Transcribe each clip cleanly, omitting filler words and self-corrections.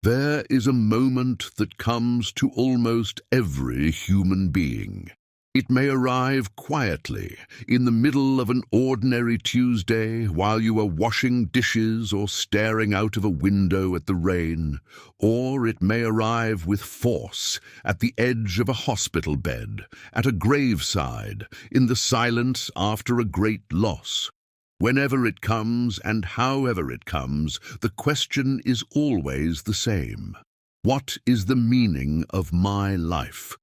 There is a moment that comes to almost every human being. It may arrive quietly, in the middle of an ordinary Tuesday, while you are washing dishes or staring out of a window at the rain, or it may arrive with force at the edge of a hospital bed, at a graveside, in the silence after a great loss. Whenever it comes and however it comes, the question is always the same. What is the meaning of my life?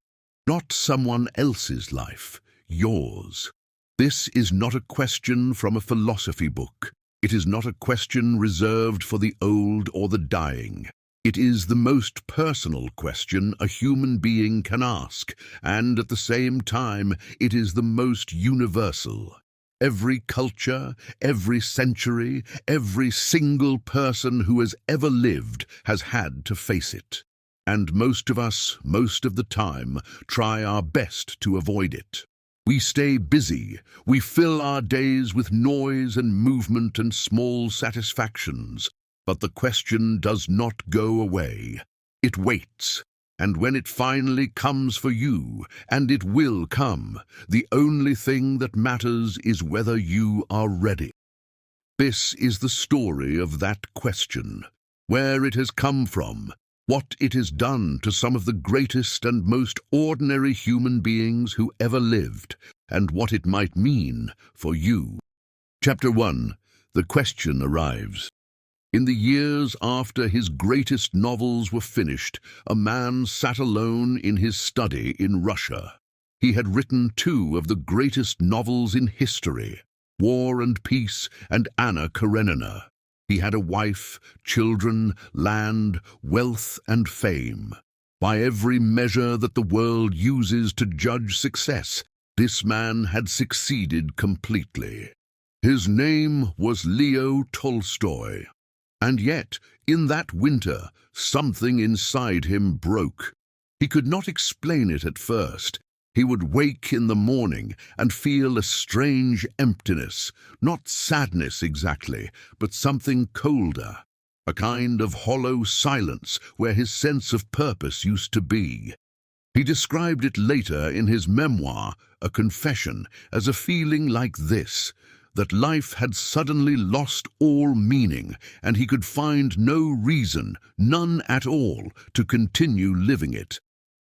Not someone else's life, yours. This is not a question from a philosophy book. It is not a question reserved for the old or the dying. It is the most personal question a human being can ask, and at the same time, it is the most universal. Every culture, every century, every single person who has ever lived has had to face it. And most of us, most of the time, try our best to avoid it. We stay busy. We fill our days with noise and movement and small satisfactions. But the question does not go away. It waits. And when it finally comes for you, and it will come, the only thing that matters is whether you are ready. This is the story of that question, where it has come from, what it has done to some of the greatest and most ordinary human beings who ever lived, and what it might mean for you. Chapter 1. The question arrives. In the years after his greatest novels were finished, a man sat alone in his study in Russia. He had written two of the greatest novels in history, War and Peace and Anna Karenina. He had a wife, children, land, wealth, and fame. By every measure that the world uses to judge success, this man had succeeded completely. His name was Leo Tolstoy. And yet, in that winter, something inside him broke. He could not explain it at first. He would wake in the morning and feel a strange emptiness, not sadness exactly, but something colder, a kind of hollow silence where his sense of purpose used to be. He described it later in his memoir, A Confession, as a feeling like this, that life had suddenly lost all meaning, and he could find no reason, none at all, to continue living it.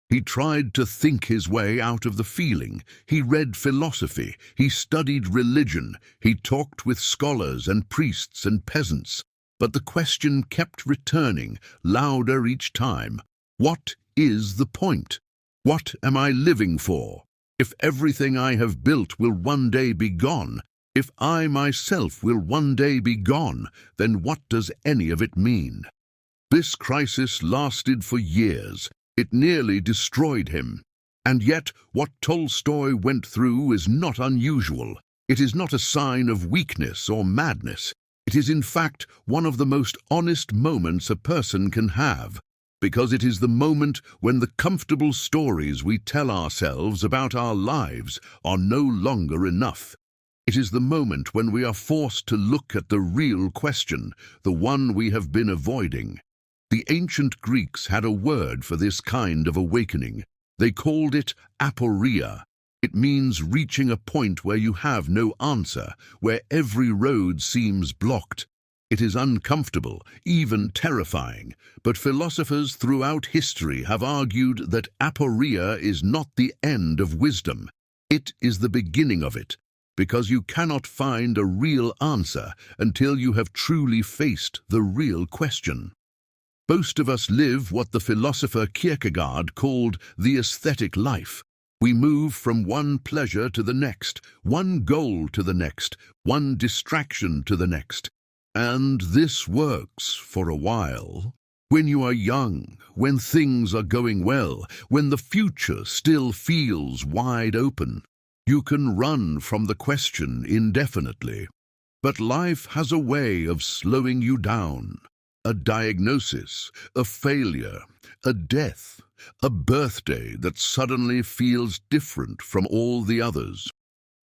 He tried to think his way out of the feeling. He read philosophy, he studied religion, he talked with scholars and priests and peasants. But the question kept returning, louder each time. What is the point? What am I living for? If everything I have built will one day be gone, if I myself will one day be gone, then what does any of it mean? This crisis lasted for years. It nearly destroyed him. And yet, what Tolstoy went through is not unusual. It is not a sign of weakness or madness. It is in fact one of the most honest moments a person can have, because it is the moment when the comfortable stories we tell ourselves about our lives are no longer enough. It is the moment when we are forced to look at the real question, the one we have been avoiding. The ancient Greeks had a word for this kind of awakening. They called it aporia. It means reaching a point where you have no answer, where every road seems blocked. It is uncomfortable, even terrifying, but philosophers throughout history have argued that aporia is not the end of wisdom. It is the beginning of it, because you cannot find a real answer until you have truly faced the real question. Most of us live what the philosopher Kierkegaard called the aesthetic life. We move from one pleasure to the next, one goal to the next, one distraction to the next. And this works for a while. When you are young, when things are going well, when the future still feels wide open, you can run from the question indefinitely. But life has a way of slowing you down. A diagnosis, a failure, a death, a birthday that suddenly feels different from all the others.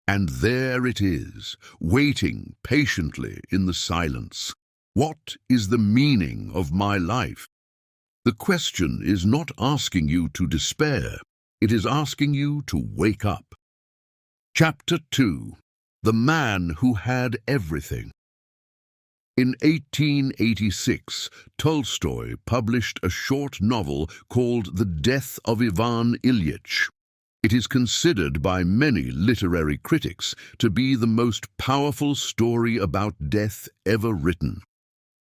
And there it is, waiting patiently in the silence. What is the meaning of my life? The question is not asking you to despair, it is asking you to wake up. Chapter 2. The Man Who Had Everything. In 1886, Tolstoy published a short novel called The Death of Ivan Ilyich. It is considered by many literary critics to be the most powerful story about death ever written.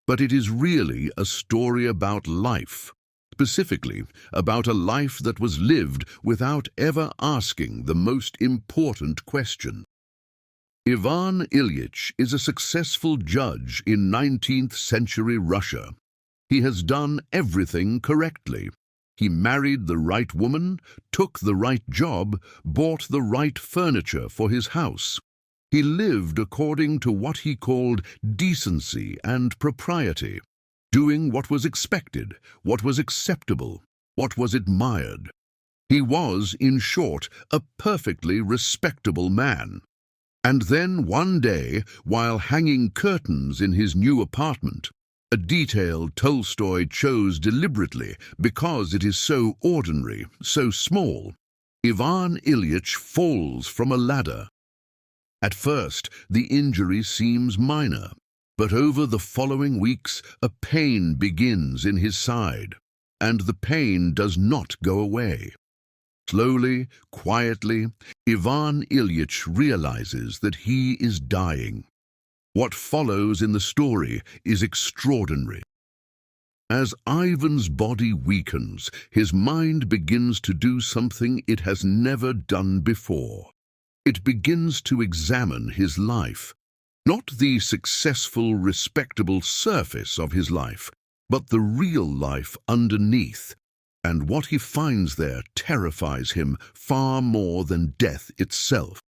But it is really a story about life, specifically about a life that was lived without ever asking the most important question. Ivan Ilyich is a successful judge in 19th century Russia. He has done everything correctly. He married the right woman, took the right job, bought the right furniture for his house. He lived according to what he called decency and propriety, doing what was expected, what was acceptable, what was admired. He was, in short, a perfectly respectable man. And then one day, while hanging curtains in his new apartment, a detail Tolstoy chose deliberately because it is so ordinary, so small, Ivan Ilyich falls from a ladder. At first, the injury seems minor, but over the following weeks, a pain begins in his side, and the pain does not go away. Slowly, quietly, Ivan Ilyich realizes that he is dying. What follows in the story is extraordinary. As Ivan's body weakens, his mind begins to do something it has never done before. It begins to examine his life, not the successful, respectable surface of his life, but the real life underneath. And what he finds there terrifies him far more than death itself.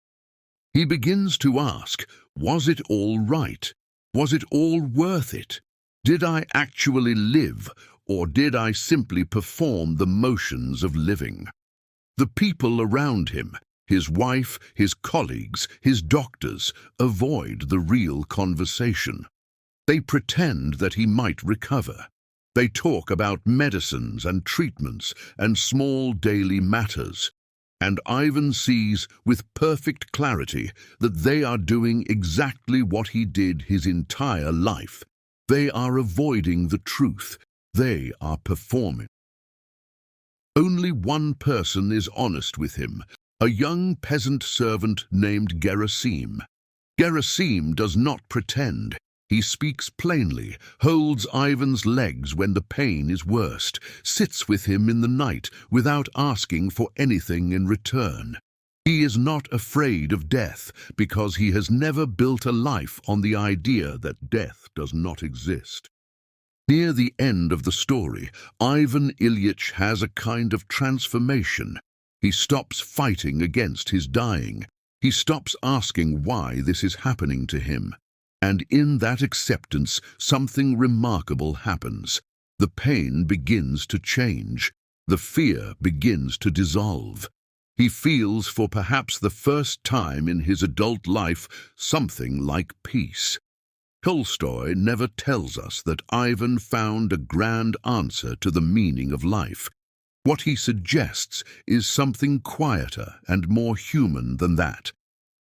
He begins to ask, was it all right? Was it all worth it? Did I actually live, or did I simply perform the motions of living? The people around him, his wife, his colleagues, his doctors, avoid the real conversation. They pretend that he might recover. They talk about medicines and treatments and small daily matters. And Ivan sees with perfect clarity that they are doing exactly what he did his entire life. They are avoiding the truth. They are performing. Only one person is honest with him, a young peasant servant named Gerasim. Gerasim does not pretend. He speaks plainly, holds Ivan's legs when the pain is worst, sits with him in the night without asking for anything in return. He is not afraid of death because he has never built a life on the idea that death does not exist. Near the end of the story, Ivan Ilyich has a kind of transformation. He stops fighting against his dying. He stops asking why this is happening to him. And in that acceptance, something remarkable happens. The pain begins to change. The fear begins to dissolve. He feels for perhaps the first time in his adult life something like peace. Tolstoy never tells us that Ivan found a grand answer to the meaning of life. What he suggests is something quieter and more human than that.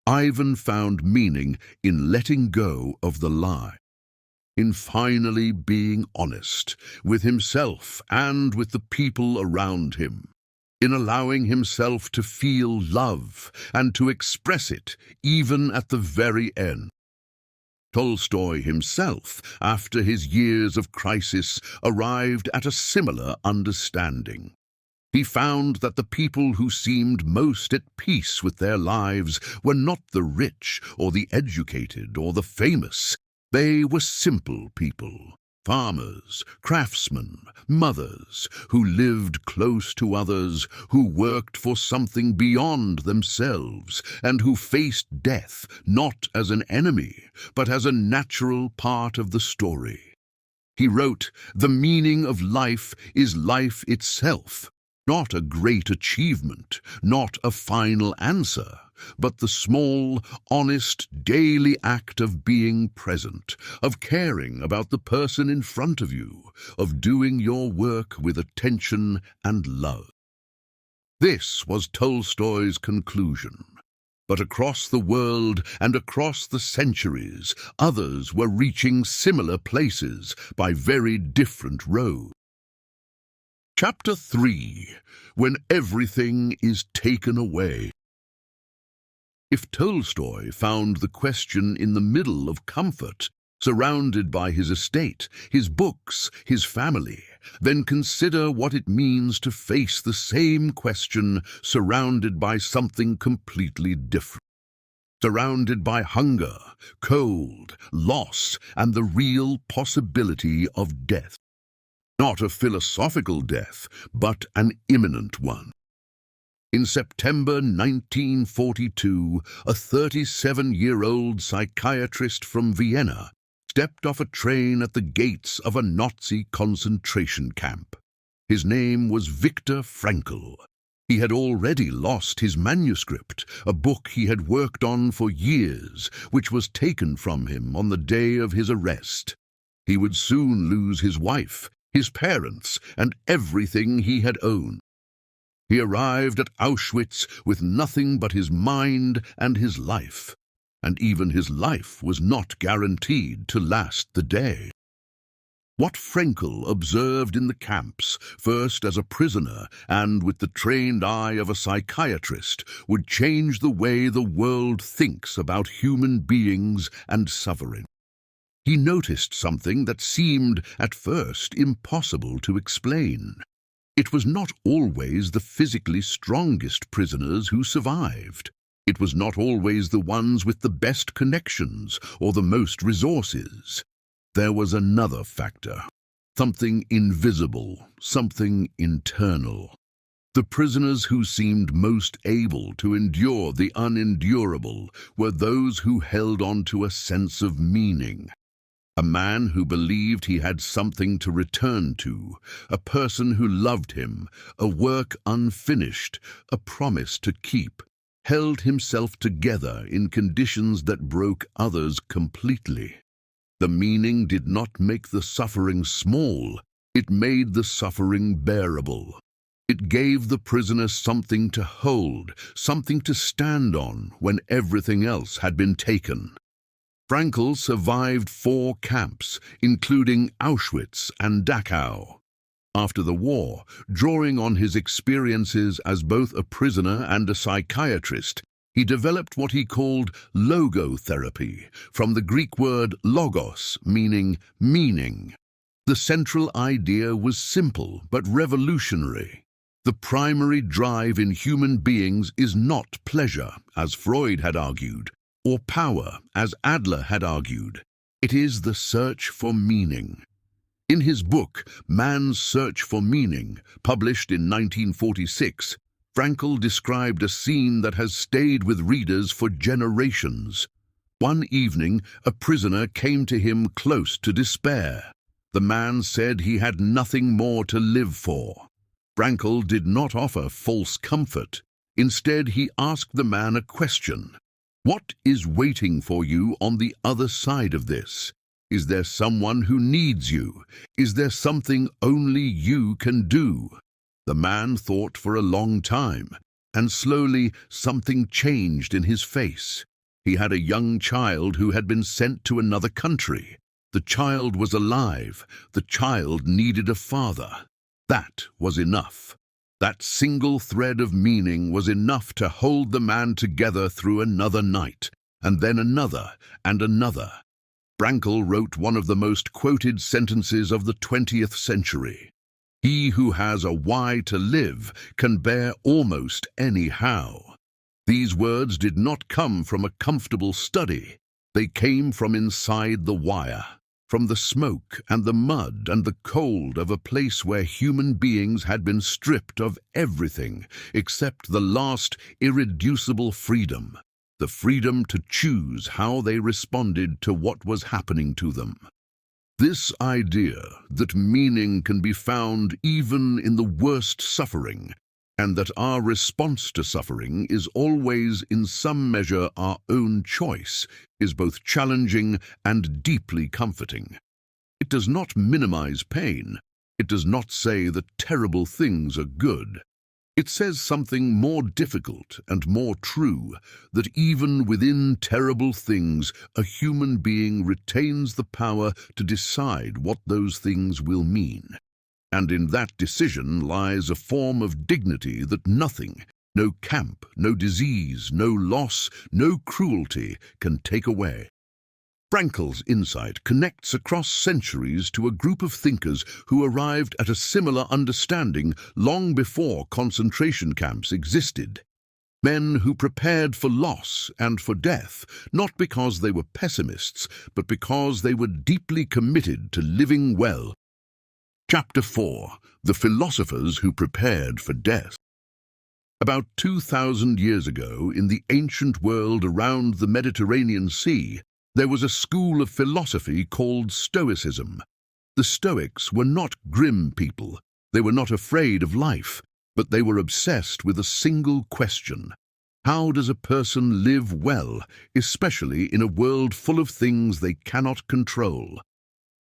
Ivan found meaning in letting go of the lie, in finally being honest with himself and with the people around him, in allowing himself to feel love and to express it even at the very end. Tolstoy himself, after his years of crisis, arrived at a similar understanding. He found that the people who seemed most at peace with their lives were not the rich or the educated or the famous. They were simple people, farmers, craftsmen, mothers, who lived close to others, who worked for something beyond themselves, and who faced death not as an enemy, but as a natural part of the story. He wrote, "The meaning of life is life itself. Not a great achievement, not a final answer, but the small, honest, daily act of being present, of caring about the person in front of you, of doing your work with attention and love. This was Tolstoy's conclusion. But across the world and across the centuries, others were reaching similar places by very different roads. Chapter 3. When Everything is Taken Away. If Tolstoy found the question in the middle of comfort, surrounded by his estate, his books, his family, then consider what it means to face the same question surrounded by something completely different. Surrounded by hunger, cold, loss, and the real possibility of death. Not a philosophical death, but an imminent one. In September 1942, a 37-year-old psychiatrist from Vienna stepped off a train at the gates of a Nazi concentration camp. His name was Viktor Frankl. He had already lost his manuscript, a book he had worked on for years, which was taken from him on the day of his arrest. He would soon lose his wife, his parents, and everything he had owned. He arrived at Auschwitz with nothing but his mind and his life, and even his life was not guaranteed to last the day. What Frankl observed in the camps, first as a prisoner and with the trained eye of a psychiatrist, would change the way the world thinks about human beings and suffering. He noticed something that seemed, at first, impossible to explain. It was not always the physically strongest prisoners who survived. It was not always the ones with the best connections or the most resources. There was another factor, something invisible, something internal. The prisoners who seemed most able to endure the unendurable were those who held on to a sense of meaning. A man who believed he had something to return to, a person who loved him, a work unfinished, a promise to keep, held himself together in conditions that broke others completely. The meaning did not make the suffering small, it made the suffering bearable. It gave the prisoner something to hold, something to stand on when everything else had been taken. Frankl survived 4 camps, including Auschwitz and Dachau. After the war, drawing on his experiences as both a prisoner and a psychiatrist, he developed what he called logotherapy, from the Greek word logos, meaning meaning. The central idea was simple but revolutionary. The primary drive in human beings is not pleasure, as Freud had argued, or power, as Adler had argued. It is the search for meaning. In his book, Man's Search for Meaning, published in 1946, Frankl described a scene that has stayed with readers for generations. One evening, a prisoner came to him close to despair. The man said he had nothing more to live for. Frankl did not offer false comfort. Instead, he asked the man a question. What is waiting for you on the other side of this? Is there someone who needs you? Is there something only you can do? The man thought for a long time, and slowly something changed in his face. He had a young child who had been sent to another country. The child was alive. The child needed a father. That was enough. That single thread of meaning was enough to hold the man together through another night, and then another and another. Frankl wrote one of the most quoted sentences of the 20th century. He who has a why to live can bear almost any how. These words did not come from a comfortable study. They came from inside the wire, from the smoke and the mud and the cold of a place where human beings had been stripped of everything except the last irreducible freedom, the freedom to choose how they responded to what was happening to them. This idea that meaning can be found even in the worst suffering and that our response to suffering is always in some measure our own choice, is both challenging and deeply comforting. It does not minimize pain. It does not say that terrible things are good. It says something more difficult and more true, that even within terrible things, a human being retains the power to decide what those things will mean. And in that decision lies a form of dignity that nothing, no camp, no disease, no loss, no cruelty can take away. Frankl's insight connects across centuries to a group of thinkers who arrived at a similar understanding long before concentration camps existed. Men who prepared for loss and for death, not because they were pessimists, but because they were deeply committed to living well. Chapter 4. The Philosophers Who Prepared for Death. About 2,000 years ago, in the ancient world around the Mediterranean Sea, there was a school of philosophy called Stoicism. The Stoics were not grim people. They were not afraid of life, but they were obsessed with a single question. How does a person live well, especially in a world full of things they cannot control?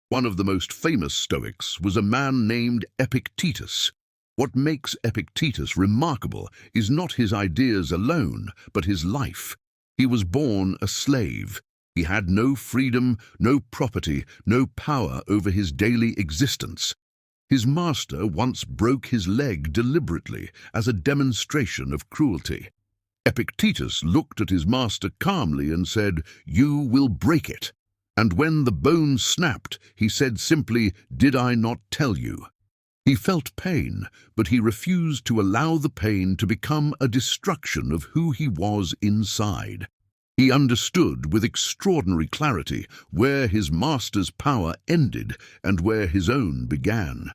One of the most famous Stoics was a man named Epictetus. What makes Epictetus remarkable is not his ideas alone, but his life. He was born a slave. He had no freedom, no property, no power over his daily existence. His master once broke his leg deliberately as a demonstration of cruelty. Epictetus looked at his master calmly and said, "You will break it." And when the bone snapped, he said simply, "Did I not tell you?" He felt pain, but he refused to allow the pain to become a destruction of who he was inside. He understood with extraordinary clarity where his master's power ended and where his own began.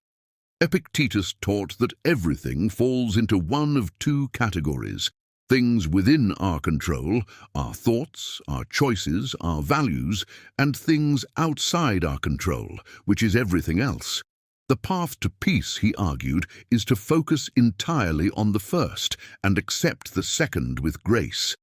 Epictetus taught that everything falls into one of two categories: things within our control, our thoughts, our choices, our values, and things outside our control, which is everything else. The path to peace, he argued, is to focus entirely on the first and accept the second with grace.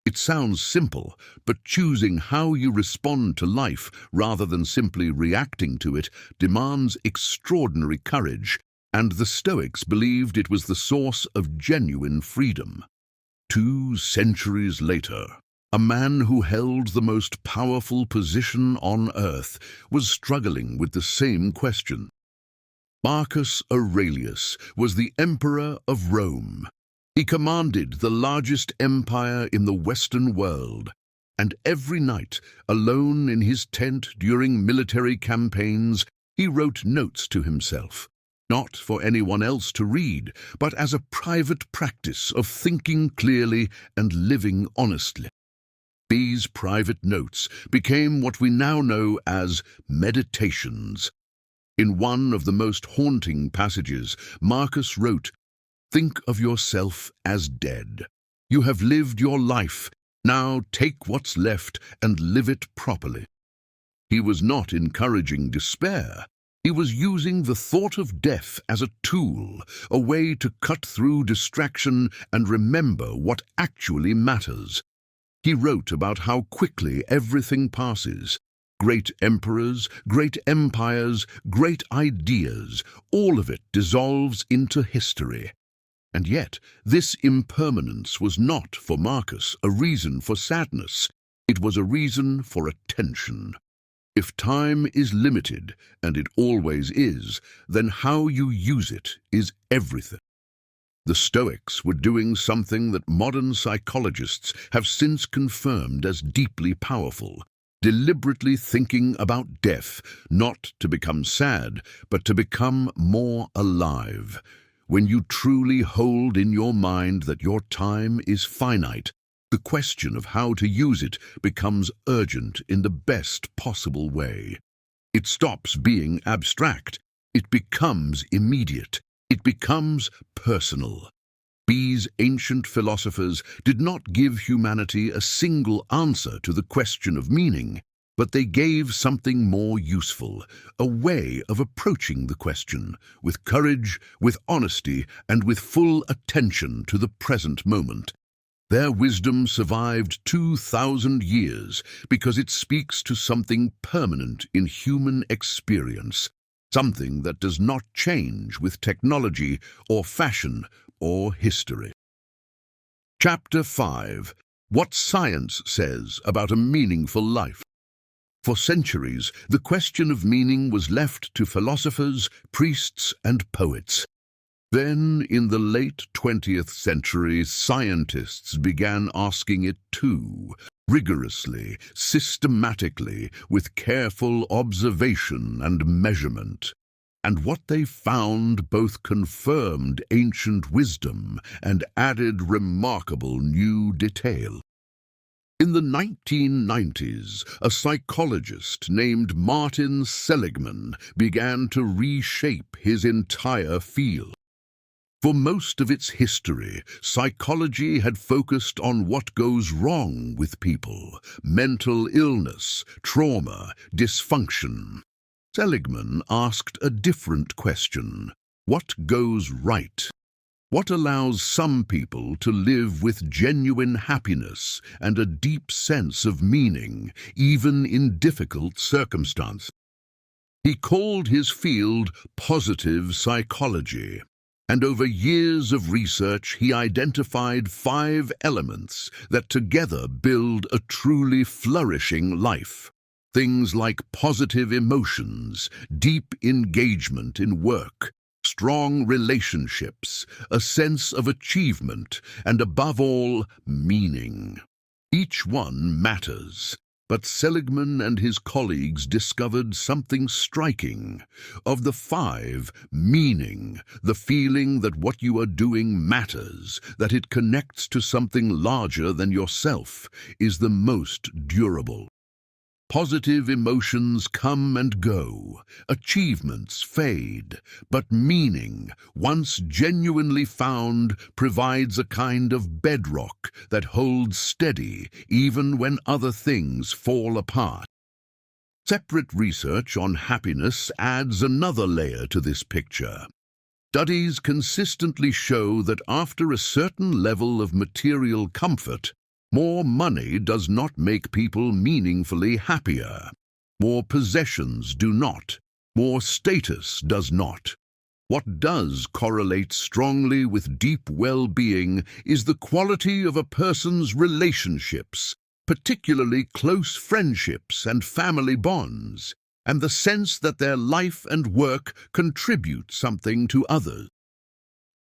It sounds simple, but choosing how you respond to life rather than simply reacting to it demands extraordinary courage, and the Stoics believed it was the source of genuine freedom. 2 centuries later, a man who held the most powerful position on earth was struggling with the same question. Marcus Aurelius was the emperor of Rome. He commanded the largest empire in the Western world, and every night, alone in his tent during military campaigns, he wrote notes to himself, not for anyone else to read, but as a private practice of thinking clearly and living honestly. These private notes became what we now know as meditations. In one of the most haunting passages, Marcus wrote, "Think of yourself as dead. You have lived your life. Now take what's left and live it properly." He was not encouraging despair. He was using the thought of death as a tool, a way to cut through distraction and remember what actually matters. He wrote about how quickly everything passes. Great emperors, great empires, great ideas, all of it dissolves into history. And yet, this impermanence was not, for Marcus, a reason for sadness. It was a reason for attention. If time is limited, and it always is, then how you use it is everything. The Stoics were doing something that modern psychologists have since confirmed as deeply powerful, deliberately thinking about death, not to become sad, but to become more alive. When you truly hold in your mind that your time is finite, the question of how to use it becomes urgent in the best possible way. It stops being abstract. It becomes immediate. It becomes personal. These ancient philosophers did not give humanity a single answer to the question of meaning, but they gave something more useful, a way of approaching the question, with courage, with honesty, and with full attention to the present moment. Their wisdom survived 2,000 years because it speaks to something permanent in human experience, something that does not change with technology or fashion or history. Chapter 5. What Science Says About a Meaningful Life. For centuries, the question of meaning was left to philosophers, priests, and poets. Then, in the late 20th century, scientists began asking it too, rigorously, systematically, with careful observation and measurement. And what they found both confirmed ancient wisdom and added remarkable new detail. In the 1990s, a psychologist named Martin Seligman began to reshape his entire field. For most of its history, psychology had focused on what goes wrong with people: mental illness, trauma, dysfunction. Seligman asked a different question: what goes right? What allows some people to live with genuine happiness and a deep sense of meaning, even in difficult circumstances? He called his field positive psychology. And over years of research, he identified 5 elements that together build a truly flourishing life. Things like positive emotions, deep engagement in work, strong relationships, a sense of achievement, and above all, meaning. Each one matters. But Seligman and his colleagues discovered something striking. Of the 5, meaning, the feeling that what you are doing matters, that it connects to something larger than yourself, is the most durable. Positive emotions come and go, achievements fade, but meaning, once genuinely found, provides a kind of bedrock that holds steady even when other things fall apart. Separate research on happiness adds another layer to this picture. Studies consistently show that after a certain level of material comfort, more money does not make people meaningfully happier. More possessions do not. More status does not. What does correlate strongly with deep well-being is the quality of a person's relationships, particularly close friendships and family bonds, and the sense that their life and work contribute something to others.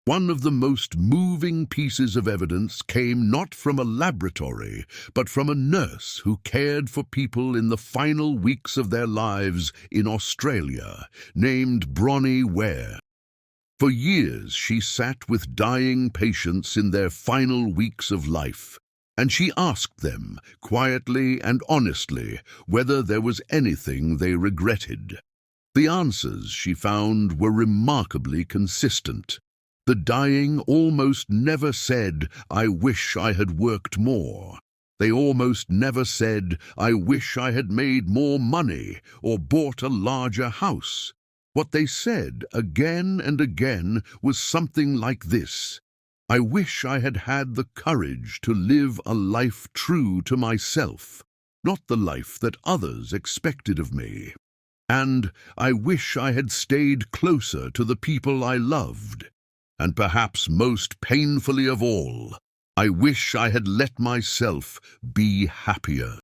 One of the most moving pieces of evidence came not from a laboratory, but from a nurse who cared for people in the final weeks of their lives in Australia, named Bronnie Ware. For years she sat with dying patients in their final weeks of life, and she asked them, quietly and honestly, whether there was anything they regretted. The answers, she found, were remarkably consistent. The dying almost never said, "I wish I had worked more." They almost never said, "I wish I had made more money or bought a larger house." What they said again and again was something like this: "I wish I had had the courage to live a life true to myself, not the life that others expected of me. And I wish I had stayed closer to the people I loved. And perhaps most painfully of all, I wish I had let myself be happier."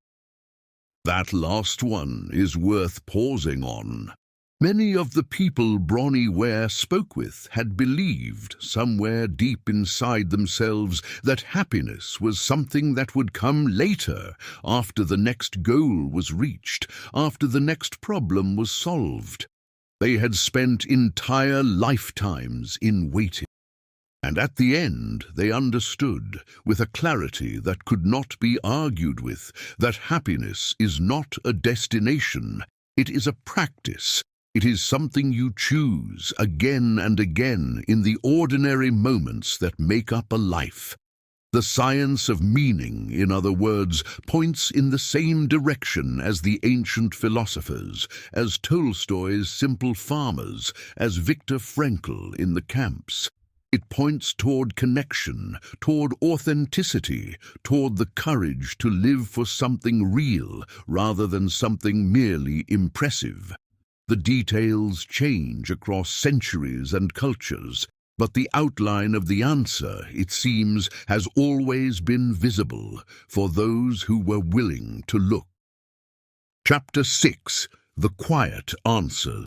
That last one is worth pausing on. Many of the people Bronnie Ware spoke with had believed, somewhere deep inside themselves, that happiness was something that would come later, after the next goal was reached, after the next problem was solved. They had spent entire lifetimes in waiting. And at the end, they understood, with a clarity that could not be argued with, that happiness is not a destination, it is a practice. It is something you choose again and again in the ordinary moments that make up a life. The science of meaning, in other words, points in the same direction as the ancient philosophers, as Tolstoy's simple farmers, as Viktor Frankl in the camps. It points toward connection, toward authenticity, toward the courage to live for something real rather than something merely impressive. The details change across centuries and cultures, but the outline of the answer, it seems, has always been visible for those who were willing to look. Chapter 6. The Quiet Answer.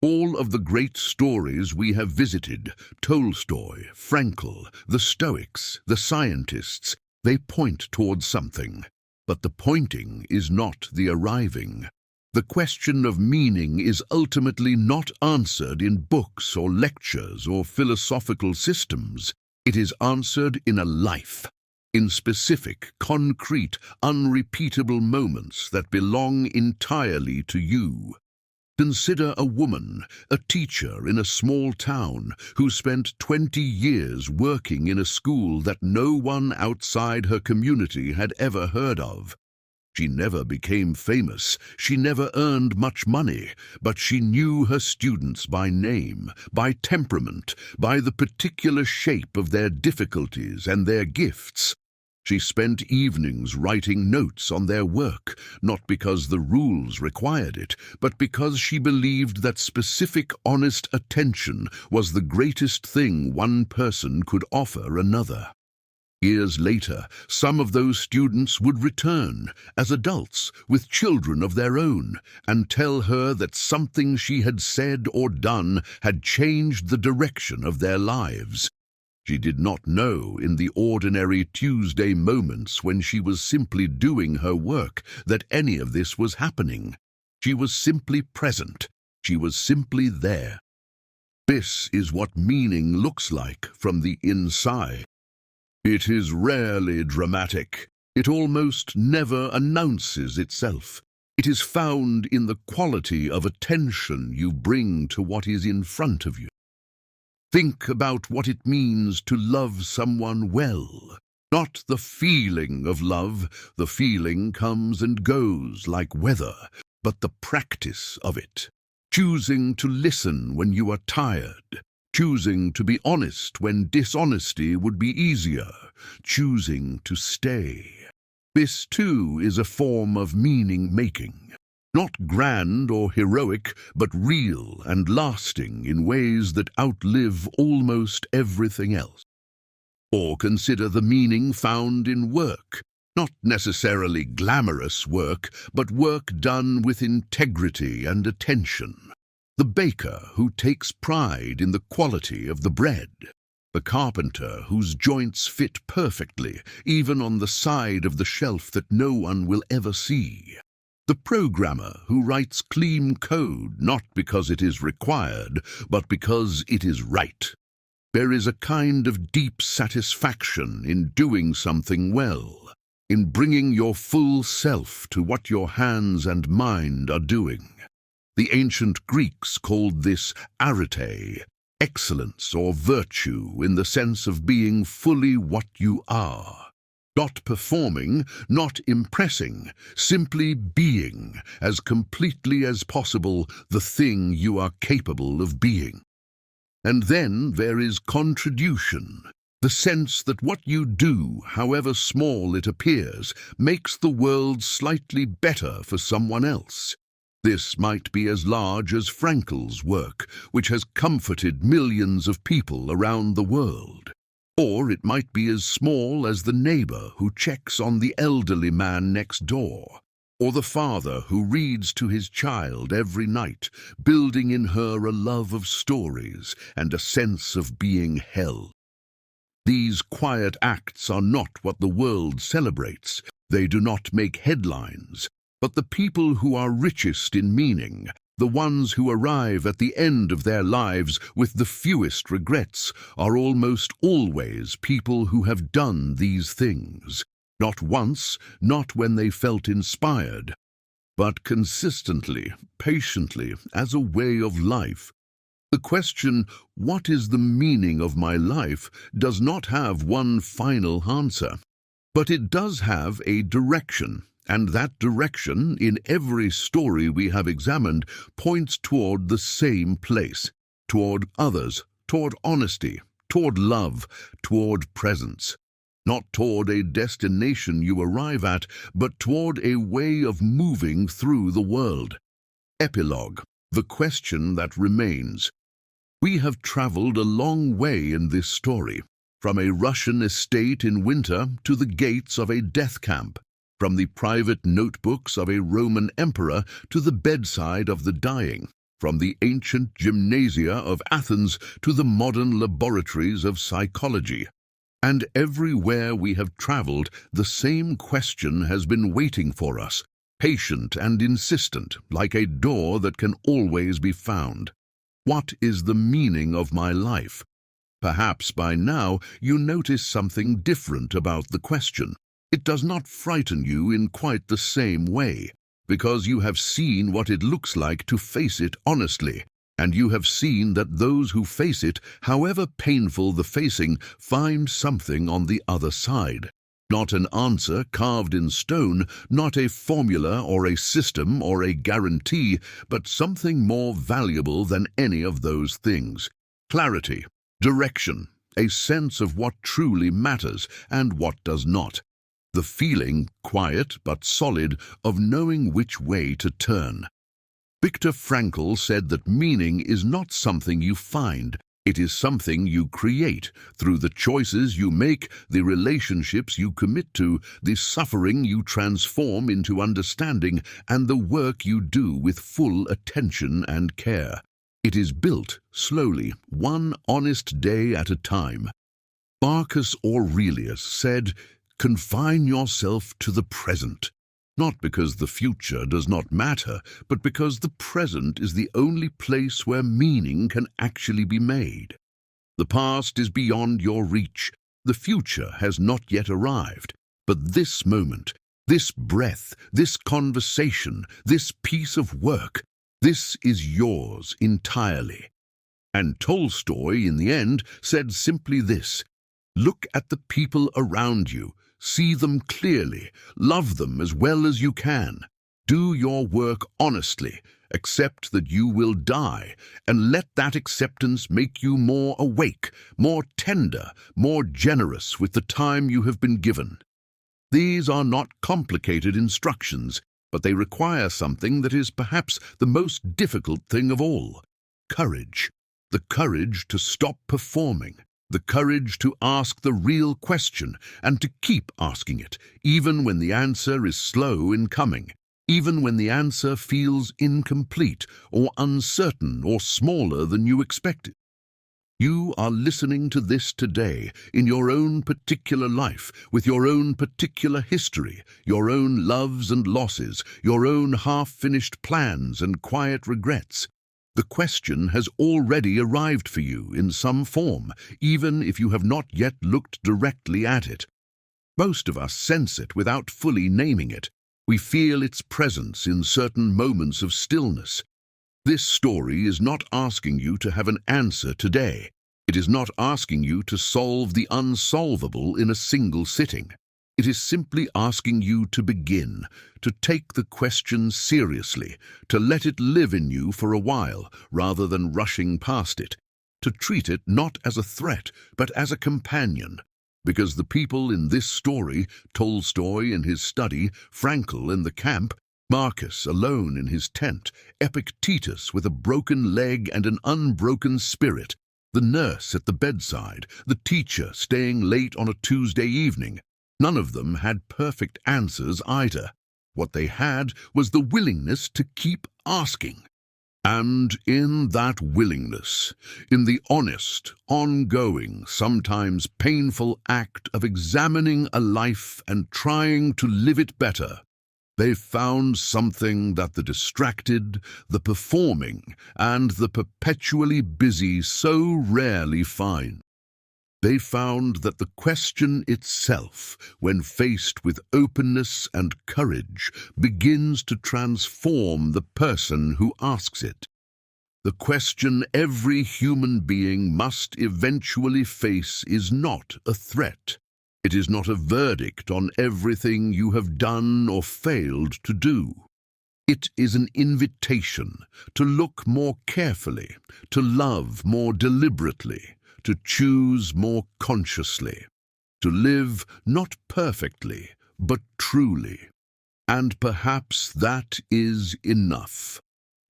All of the great stories we have visited, Tolstoy, Frankl, the Stoics, the scientists, they point towards something. But the pointing is not the arriving. The question of meaning is ultimately not answered in books or lectures or philosophical systems. It is answered in a life, in specific, concrete, unrepeatable moments that belong entirely to you. Consider a woman, a teacher in a small town, who spent 20 years working in a school that no one outside her community had ever heard of. She never became famous, she never earned much money, but she knew her students by name, by temperament, by the particular shape of their difficulties and their gifts. She spent evenings writing notes on their work, not because the rules required it, but because she believed that specific, honest attention was the greatest thing one person could offer another. Years later, some of those students would return, as adults, with children of their own, and tell her that something she had said or done had changed the direction of their lives. She did not know in the ordinary Tuesday moments when she was simply doing her work that any of this was happening. She was simply present. She was simply there. This is what meaning looks like from the inside. It is rarely dramatic. It almost never announces itself. It is found in the quality of attention you bring to what is in front of you. Think about what it means to love someone well. Not the feeling of love. The feeling comes and goes like weather, but the practice of it. Choosing to listen when you are tired. Choosing to be honest when dishonesty would be easier. Choosing to stay. This, too, is a form of meaning-making. Not grand or heroic, but real and lasting in ways that outlive almost everything else. Or consider the meaning found in work. Not necessarily glamorous work, but work done with integrity and attention. The baker who takes pride in the quality of the bread. The carpenter whose joints fit perfectly, even on the side of the shelf that no one will ever see. The programmer who writes clean code not because it is required, but because it is right. There is a kind of deep satisfaction in doing something well, in bringing your full self to what your hands and mind are doing. The ancient Greeks called this arete, excellence or virtue in the sense of being fully what you are. Not performing, not impressing, simply being, as completely as possible, the thing you are capable of being. And then there is contribution, the sense that what you do, however small it appears, makes the world slightly better for someone else. This might be as large as Frankl's work, which has comforted millions of people around the world. Or it might be as small as the neighbor who checks on the elderly man next door, or the father who reads to his child every night, building in her a love of stories and a sense of being held. These quiet acts are not what the world celebrates. They do not make headlines. But the people who are richest in meaning, the ones who arrive at the end of their lives with the fewest regrets, are almost always people who have done these things. Not once, not when they felt inspired, but consistently, patiently, as a way of life. The question, "What is the meaning of my life?" does not have one final answer, but it does have a direction, and that direction, in every story we have examined, points toward the same place, toward others, toward honesty, toward love, toward presence. Not toward a destination you arrive at, but toward a way of moving through the world. Epilogue, the question that remains. We have traveled a long way in this story, from a Russian estate in winter to the gates of a death camp, from the private notebooks of a Roman emperor to the bedside of the dying, from the ancient gymnasia of Athens to the modern laboratories of psychology. And everywhere we have traveled, the same question has been waiting for us, patient and insistent, like a door that can always be found. What is the meaning of my life? Perhaps by now you notice something different about the question. It does not frighten you in quite the same way, because you have seen what it looks like to face it honestly, and you have seen that those who face it, however painful the facing, find something on the other side. Not an answer carved in stone, not a formula or a system or a guarantee, but something more valuable than any of those things. Clarity, direction, a sense of what truly matters and what does not. The feeling, quiet but solid, of knowing which way to turn. Viktor Frankl said that meaning is not something you find, it is something you create through the choices you make, the relationships you commit to, the suffering you transform into understanding, and the work you do with full attention and care. It is built slowly, one honest day at a time. Marcus Aurelius said, "Confine yourself to the present." Not because the future does not matter, but because the present is the only place where meaning can actually be made. The past is beyond your reach. The future has not yet arrived. But this moment, this breath, this conversation, this piece of work, this is yours entirely. And Tolstoy, in the end, said simply this: look at the people around you. See them clearly, love them as well as you can. Do your work honestly, accept that you will die, and let that acceptance make you more awake, more tender, more generous with the time you have been given. These are not complicated instructions, but they require something that is perhaps the most difficult thing of all: courage. The courage to stop performing. The courage to ask the real question and to keep asking it, even when the answer is slow in coming, even when the answer feels incomplete or uncertain or smaller than you expected. You are listening to this today in your own particular life, with your own particular history, your own loves and losses, your own half-finished plans and quiet regrets. The question has already arrived for you in some form, even if you have not yet looked directly at it. Most of us sense it without fully naming it. We feel its presence in certain moments of stillness. This story is not asking you to have an answer today. It is not asking you to solve the unsolvable in a single sitting. It is simply asking you to begin, to take the question seriously, to let it live in you for a while, rather than rushing past it, to treat it not as a threat, but as a companion. Because the people in this story, Tolstoy in his study, Frankl in the camp, Marcus alone in his tent, Epictetus with a broken leg and an unbroken spirit, the nurse at the bedside, the teacher staying late on a Tuesday evening, none of them had perfect answers either. What they had was the willingness to keep asking. And in that willingness, in the honest, ongoing, sometimes painful act of examining a life and trying to live it better, they found something that the distracted, the performing, and the perpetually busy so rarely find. They found that the question itself, when faced with openness and courage, begins to transform the person who asks it. The question every human being must eventually face is not a threat. It is not a verdict on everything you have done or failed to do. It is an invitation to look more carefully, to love more deliberately, to choose more consciously, to live not perfectly, but truly. And perhaps that is enough.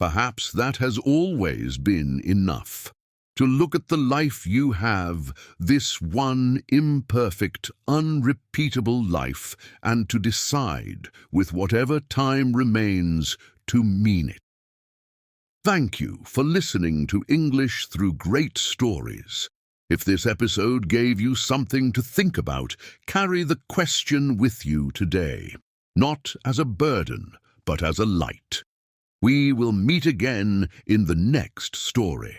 Perhaps that has always been enough. To look at the life you have, this one imperfect, unrepeatable life, and to decide, with whatever time remains, to mean it. Thank you for listening to English Through Great Stories. If this episode gave you something to think about, carry the question with you today, not as a burden, but as a light. We will meet again in the next story.